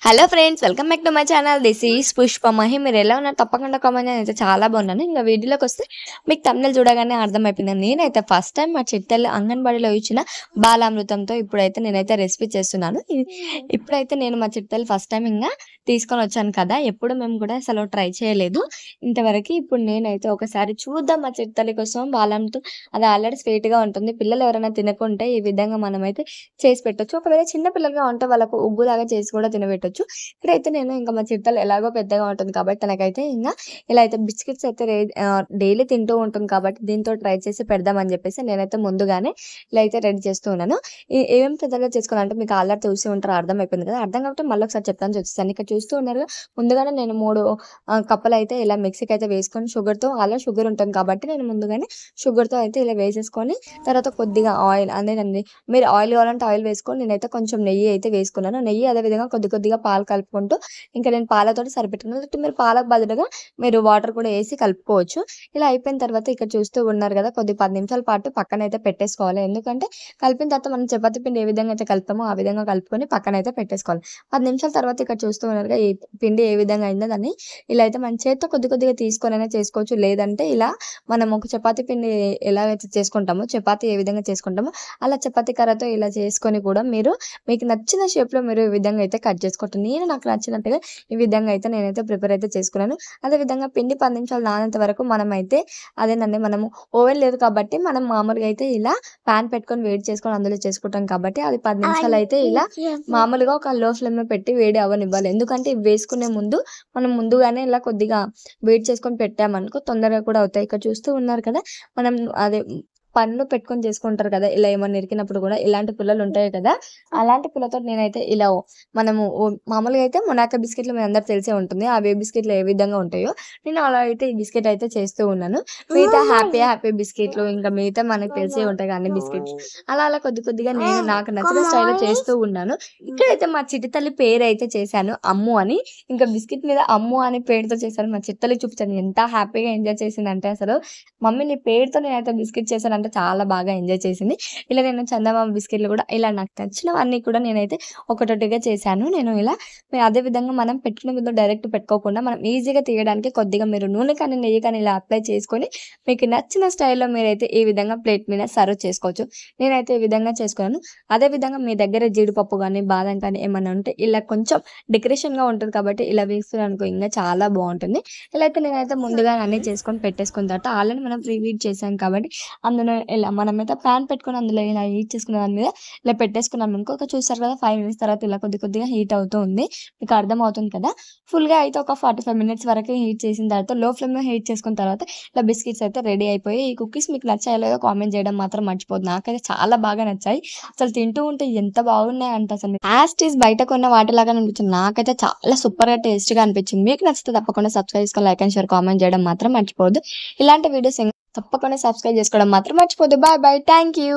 Hello friends, welcome back to my channel. This is Pushpamahi. మీరు ఎలా ఉన్నారు? తప్పకుండా కామెంట్. నేనైతే చాలా బాగున్నాను. ఇంకా వీడియోలోకి వస్తే మీకు తమిళ చూడగానే అర్థమైపోయింది. నేనైతే ఫస్ట్ టైం మా చిట్టెల్లి అంగన్వాడీలో ఇచ్చిన బాలామృతంతో ఇప్పుడైతే నేనైతే రెసిపీ చేస్తున్నాను. ఇప్పుడైతే నేను మా చిట్టెల్లి ఫస్ట్ టైం ఇంకా తీసుకొని వచ్చాను కదా, ఎప్పుడు మేము కూడా అసలు ట్రై చేయలేదు ఇంతవరకు. ఇప్పుడు నేనైతే ఒకసారి చూద్దాం మా చిట్టెల్లి కోసం బాలామృతం. అది ఆల్రెడీ స్వీట్గా ఉంటుంది. పిల్లలు ఎవరైనా తినకుంటే ఈ విధంగా మనమైతే చేసి పెట్టొచ్చు. ఒకవేళ చిన్న పిల్లలుగా ఉంటే వాళ్ళకు ఉగ్గులాగా చేసి కూడా తినబెట్టొచ్చు. ఇక్కడైతే నేను ఇంకా మా చిట్టలు ఎలాగో పెద్దగా ఉంటుంది కాబట్టి తనకైతే ఇంకా ఇలా అయితే బిస్కెట్స్ అయితే డైలీ తింటూ ఉంటుంది కాబట్టి దీంతో ట్రై చేసి పెడదామని చెప్పేసి నేనైతే ముందుగానే ఇలా అయితే రెడీ చేస్తూ ఉన్నాను. ఏమేమి పెద్దగా చేసుకోవాలంటే మీకు ఆల్రెడీ చూసి ఉంటారు, అర్థమైపోయింది కదా. అర్థం కాబట్టి మళ్ళీ ఒకసారి చెప్తాను, చూస్తాను. ఇక్కడ చూస్తూ ఉన్నారు ముందుగానే నేను 3 కప్పులు అయితే ఇలా మిక్సీకి అయితే వేసుకొని షుగర్తో, అలా షుగర్ ఉంటుంది కాబట్టి నేను ముందుగానే షుగర్తో అయితే ఇలా వేసేసుకొని తర్వాత కొద్దిగా ఆయిల్ అనేదండి, మీరు ఆయిల్ కావాలంటే ఆయిల్ వేసుకొని నేనైతే కొంచెం నెయ్యి అయితే వేసుకున్నాను. నెయ్యి అదేవిధంగా కొద్దిగా పాలు కలుపుకుంటూ ఇంకా నేను పాలతోటి సరిపెట్టుకున్నాను. మీరు పాలకు బదులుగా మీరు వాటర్ కూడా వేసి కలుపుకోవచ్చు. ఇలా అయిపోయిన తర్వాత ఇక్కడ చూస్తూ ఉన్నారు కదా, 10 నిమిషాల పాటు పక్కన అయితే పెట్టేసుకోవాలి. ఎందుకంటే కలిపిన తర్వాత మనం చపాతీ పిండి ఏ విధంగా అయితే కలుపుతామో ఆ విధంగా కలుపుకొని పక్కన అయితే పెట్టేసుకోవాలి. 10 నిమిషాల తర్వాత ఇక్కడ చూస్తూ ఉన్నారుగా ఈ పిండి ఏ విధంగా అయిందో దాన్ని ఇలా అయితే మన చేతితో కొద్దిగా తీసుకొని అయినా చేసుకోవచ్చు. లేదంటే ఇలా మనం ఒక చపాతీ పిండి ఎలా అయితే చేసుకుంటామో, చపాతీ ఏ విధంగా చేసుకుంటామో అలా చపాతీ కర్రతో ఇలా చేసుకొని కూడా మీకు నచ్చిన షేప్లో మీరు ఈ విధంగా అయితే కట్ చేసుకోవచ్చు. నేను నాకు నచ్చినట్టుగా ఈ విధంగా అయితే నేనైతే ప్రిపేర్ అయితే చేసుకున్నాను. అదేవిధంగా పిండి 10 నిమిషాలు నానేంత వరకు మనమైతే మనము ఓవెన్ లేదు కాబట్టి మనం మామూలుగా అయితే ఇలా ప్యాన్ పెట్టుకొని వేడి చేసుకొని అందులో చేసుకుంటాం కాబట్టి అది 10 నిమిషాలు అయితే ఇలా మామూలుగా ఒక లో ఫ్లేమ్లో పెట్టి వేడి అవ్వనివ్వాలి. ఎందుకంటే ఇవి వేసుకునే ముందు మనం ముందుగానే ఇలా కొద్దిగా వేడి చేసుకొని పెట్టామనుకో తొందరగా కూడా అవుతాయి. ఇక్కడ చూస్తూ ఉన్నారు కదా, మనం అదే పన్ను పెట్టుకొని చేసుకుంటారు కదా, ఇలా ఏమన్నా ఇరికినప్పుడు కూడా ఇలాంటి పుల్లలు ఉంటాయి కదా, అలాంటి పుల్లతో నేనైతే ఇలా మనము మామూలుగా అయితే మొనాకా బిస్కెట్లు మీ అందరికి తెలిసే ఉంటుంది. ఆ వే బిస్కెట్లు ఏ విధంగా ఉంటాయో నేను అలా అయితే ఈ బిస్కెట్ అయితే చేస్తూ ఉన్నాను. మిగతా హ్యాపీ బిస్కెట్లు ఇంకా మిగతా మనకు తెలిసే ఉంటాయి కానీ బిస్కెట్స్ అలా కొద్దిగా నేను నాకు నచ్చిన స్టైల్లో చేస్తూ ఉన్నాను. ఇక్కడైతే మా చిట్టి తల్లి పేరు అయితే చేశాను అమ్ము అని. ఇంకా బిస్కెట్ మీద అమ్ము అని పేరుతో చేశాను. మా చిట్టి తల్లి చూపించాను ఎంత హ్యాపీగా ఎంజాయ్ చేసిందంటే, అసలు మమ్మీ నీ పేరుతో నేనైతే బిస్కెట్ చేశాను అంటే చాలా బాగా ఎంజాయ్ చేసింది. ఇలా నేను చందమామ బిస్కెట్లు కూడా ఇలా నాకు నచ్చినవన్నీ కూడా నేనైతే ఒకటొకటిగా చేశాను. నేను ఇలా అదే విధంగా మనం పెట్టుకునే ముందు డైరెక్ట్ పెట్టుకోకుండా మనం ఈజీగా తీయడానికి కొద్దిగా మీరు నూనె కానీ నెయ్యి కానీ ఇలా అప్లై చేసుకొని మీకు నచ్చిన స్టైల్లో మీరైతే ఈ విధంగా ప్లేట్ మీద సర్వ్ చేసుకోవచ్చు. నేనైతే ఈ విధంగా చేసుకున్నాను. అదేవిధంగా మీ దగ్గర జీడిపప్పు కానీ బాదం కానీ ఏమైనా ఉంటే ఇలా కొంచెం డెకరేషన్గా ఉంటుంది కాబట్టి ఇలా వేస్తున్నాను ఇంకా చాలా బాగుంటుంది. ఇలా అయితే నేనైతే ముందుగా అన్నీ చేసుకొని పెట్టేసుకున్న తర్వాత ఆల్రెడీ మనం ప్రీ హీట్ చేసాం కాబట్టి అందులో ఇలా మనమైతే ప్యాన్ పెట్టుకొని అందులో ఇలా హీట్ చేసుకున్న దాని మీద ఇలా పెట్టేసుకున్నాం అనుకో. చూసారు కదా 5 మినిట్స్ తర్వాత ఇలా కొద్దిగా హీట్ అవుతూ ఉంది, మీకు అర్థమవుతుంది కదా. ఫుల్గా అయితే ఒక 45 మినిట్స్ వరకు హీట్ చేసిన తర్వాత లో ఫ్లేమ్లో హీట్ చేసుకున్న తర్వాత ఇలా బిస్కెట్స్ అయితే రెడీ అయిపోయి. ఈ కుకీస్ మీకు నచ్చాయో కామెంట్ చేయడం మాత్రం మర్చిపోదు. నాకైతే చాలా బాగా నచ్చాయి. అసలు తింటూ ఉంటే ఎంత బాగున్నాయి అంటే అసలు యాస్టీస్ బయట కొన్న వాటిలాగా అనిపించింది. నాకైతే చాలా సూపర్గా టేస్ట్గా అనిపించింది. మీకు నచ్చితే తప్పకుండా సబ్స్క్రైబ్ చేసుకొని లైక్ అండ్ షేర్ కామెంట్ చేయడం మాత్రం మర్చిపోవద్దు. ఇలాంటి వీడియోస్ తప్పకుండా సబ్స్క్రైబ్ చేసుకోవడం మాత్రం మర్చిపోద్దు. Bye bye, thank you.